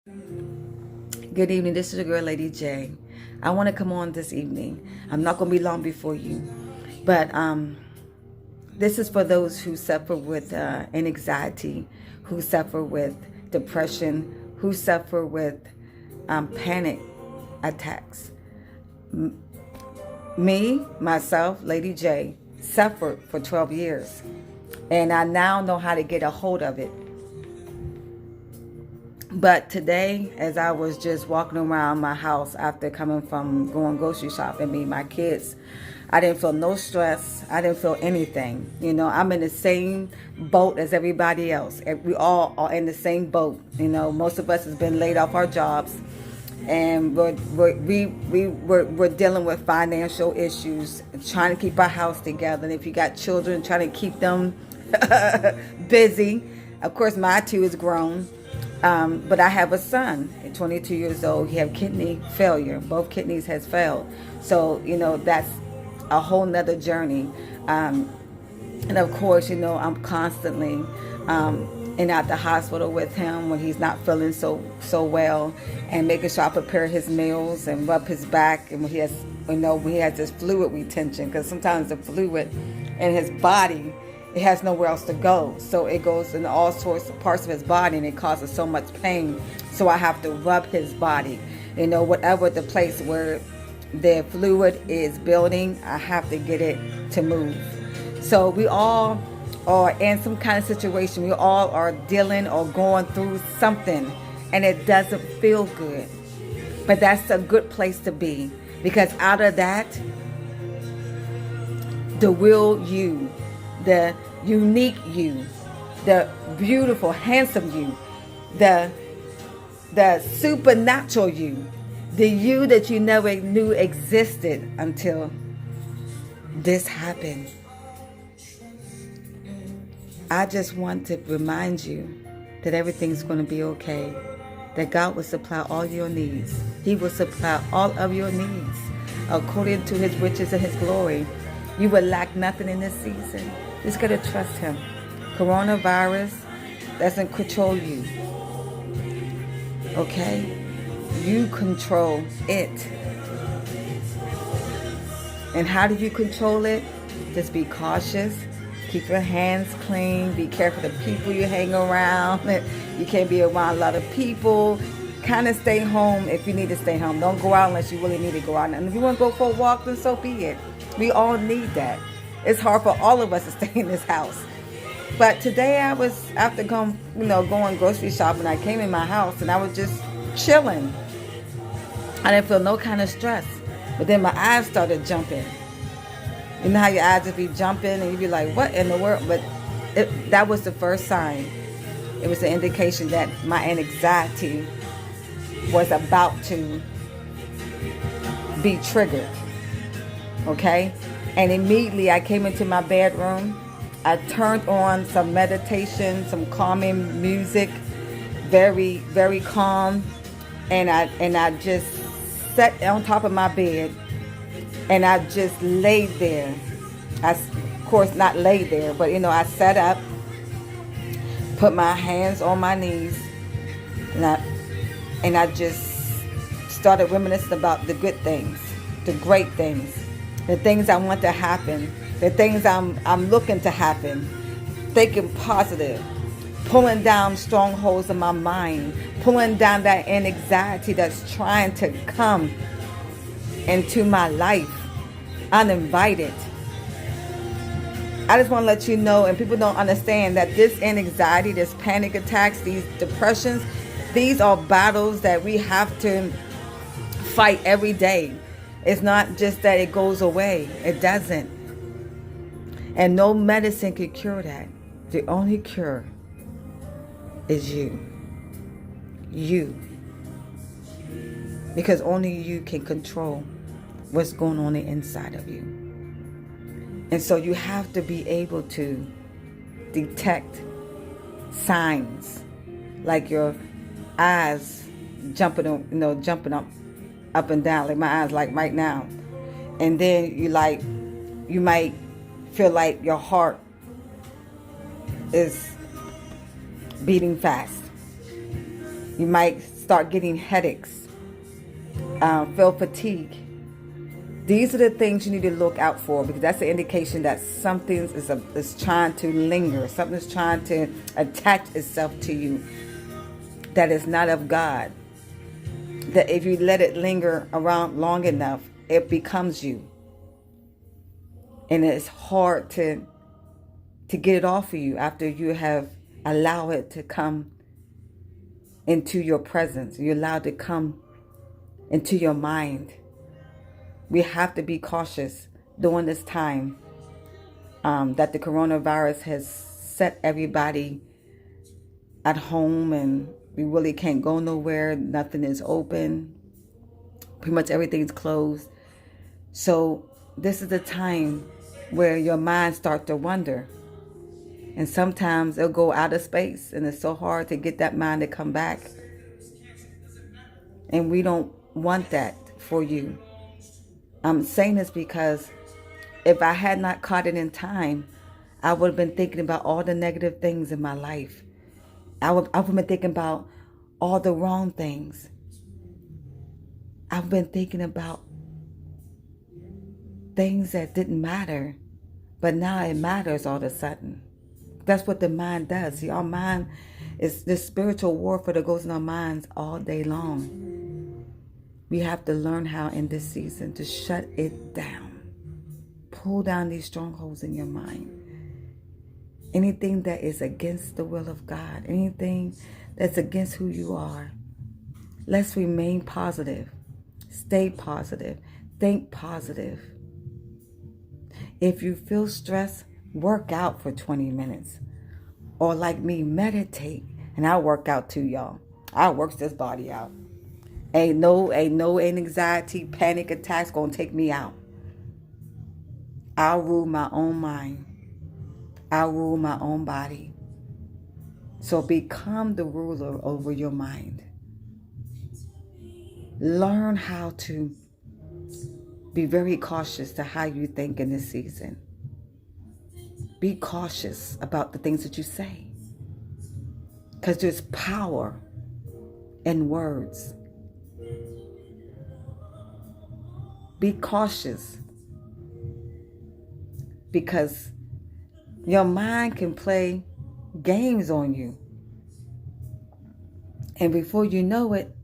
Good evening. This is your girl, Lady J. I want to come on this evening. I'm not going to be long before you, but this is for those who suffer with anxiety, who suffer with depression, who suffer with panic attacks. Me, myself, Lady J, suffered for 12 years, and I now know how to get a hold of it. But today, as I was just walking around my house after coming from going grocery shopping, me and my kids, I didn't feel no stress. I didn't feel anything. I'm in the same boat as everybody else. We all are in the same boat. Most of us has been laid off our jobs, and we're dealing with financial issues, trying to keep our house together. And if you got children, trying to keep them busy. Of course, my two is grown. But I have a son at 22 years old. He have kidney failure. Both kidneys has failed. So, that's a whole nother journey. And of course, I'm constantly at the hospital with him when he's not feeling so well, and making sure I prepare his meals and rub his back. And when he has this fluid retention, because sometimes the fluid in his body, it has nowhere else to go. So it goes in all sorts of parts of his body, and it causes so much pain. So I have to rub his body. Whatever the place where the fluid is building, I have to get it to move. So we all are in some kind of situation. We all are dealing or going through something, and it doesn't feel good. But that's a good place to be, because out of that, the real you, the unique you, the beautiful, handsome you, the supernatural you, the you that you never knew existed until this happened. I just want to remind you that everything's going to be okay, that God will supply all your needs. He will supply all of your needs according to his riches and his glory. You will lack nothing in this season. Just got to trust him. Coronavirus doesn't control you. Okay? You control it. And how do you control it? Just be cautious. Keep your hands clean. Be careful of the people you hang around. You can't be around a lot of people. Kind of stay home if you need to stay home. Don't go out unless you really need to go out. And if you want to go for a walk, then so be it. We all need that. It's hard for all of us to stay in this house. But today I was, after going grocery shopping, I came in my house and I was just chilling. I didn't feel no kind of stress. But then my eyes started jumping. You know how your eyes would be jumping and you'd be like, what in the world? But that was the first sign. It was an indication that my anxiety was about to be triggered. Okay? And immediately I came into my bedroom. I turned on some meditation, some calming music, very, very calm. And I just sat on top of my bed and I just laid there. Of course, not laid there, but I sat up, put my hands on my knees, and I just started reminiscing about the good things, the great things, the things I want to happen, the things I'm looking to happen, thinking positive, pulling down strongholds in my mind, pulling down that anxiety that's trying to come into my life uninvited. I just want to let you know, and people don't understand, that this anxiety, this panic attacks, these depressions, these are battles that we have to fight every day. It's not just that it goes away. It doesn't. And no medicine can cure that. The only cure is you. You. Because only you can control what's going on the inside of you. And so you have to be able to detect signs like your eyes jumping up and down, like my eyes, like right now. And then you might feel like your heart is beating fast. You might start getting headaches, feel fatigue. These are the things you need to look out for, because that's an indication that something is trying to linger. Something's trying to attach itself to you that is not of God. That if you let it linger around long enough, it becomes you. And it's hard to get it off of you after you have allowed it to come into your presence. You're allowed to come into your mind. We have to be cautious during this time that the coronavirus has set everybody at home, and we really can't go nowhere. Nothing is open. Pretty much everything's closed. So this is the time where your mind starts to wander. And sometimes it'll go out of space, and it's so hard to get that mind to come back. And we don't want that for you. I'm saying this because if I had not caught it in time, I would have been thinking about all the negative things in my life. I would have been thinking about all the wrong things. I've been thinking about things that didn't matter, but now it matters all of a sudden. That's what the mind does. See, our mind is this spiritual warfare that goes in our minds all day long. We have to learn how in this season to shut it down. Pull down these strongholds in your mind. Anything that is against the will of God, anything that's against who you are, let's remain positive. Stay positive. Think positive. If you feel stressed, work out for 20 minutes. Or like me, meditate. And I work out too, y'all. I work this body out. Ain't no anxiety, panic attacks gonna take me out. I'll rule my own mind. I'll rule my own body. So become the ruler over your mind. Learn how to be very cautious to how you think in this season. Be cautious about the things that you say, because there's power in words. Be cautious, because your mind can play games on you, and before you know it,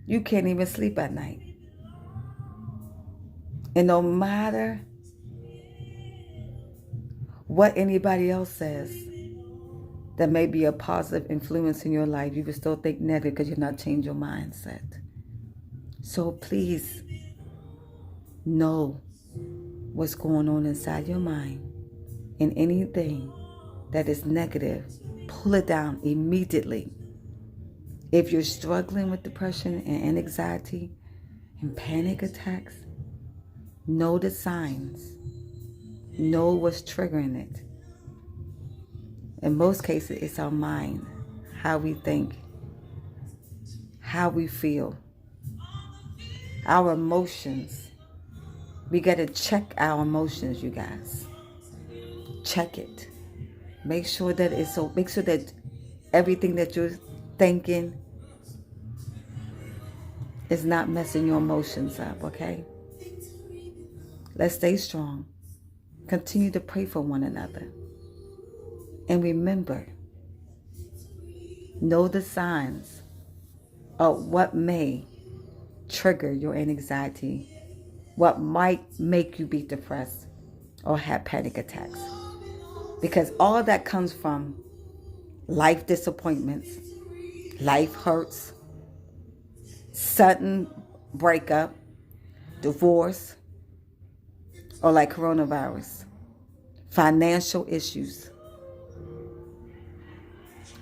you can't even sleep at night. And no matter what anybody else says that may be a positive influence in your life, you can still think negative because you're not changing your mindset. So please know what's going on inside your mind, and anything that is negative, pull it down immediately. If you're struggling with depression and anxiety and panic attacks, know the signs. Know what's triggering it. In most cases, it's our mind, how we think, how we feel, our emotions. We got to check our emotions, you guys. Check it. Make sure that make sure that everything that you're thinking is not messing your emotions up, okay? Let's stay strong. Continue to pray for one another. And remember, know the signs of what may trigger your anxiety, what might make you be depressed or have panic attacks. Because all that comes from life disappointments, life hurts, sudden breakup, divorce, or like coronavirus, financial issues,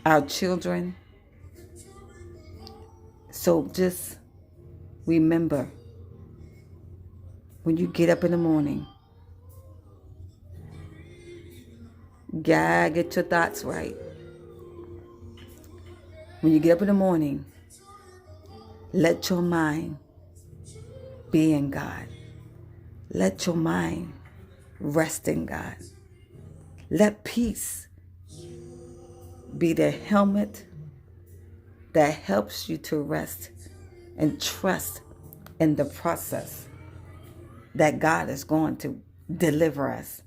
our children. So just remember, when you get up in the morning, God, get your thoughts right. When you get up in the morning, let your mind be in God. Let your mind rest in God. Let peace be the helmet that helps you to rest and trust in the process that God is going to deliver us.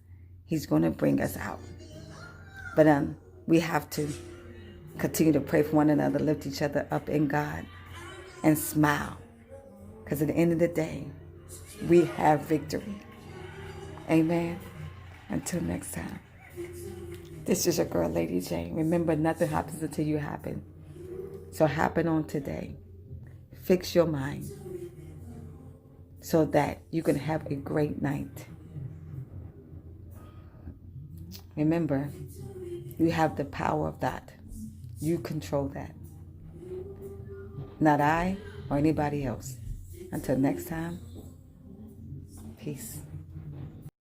He's going to bring us out. But we have to continue to pray for one another, lift each other up in God, and smile. Because at the end of the day, we have victory. Amen. Until next time. This is your girl, Lady J. Remember, nothing happens until you happen. So happen on today. Fix your mind so that you can have a great night. Remember, you have the power of that. You control that. Not I or anybody else. Until next time, peace.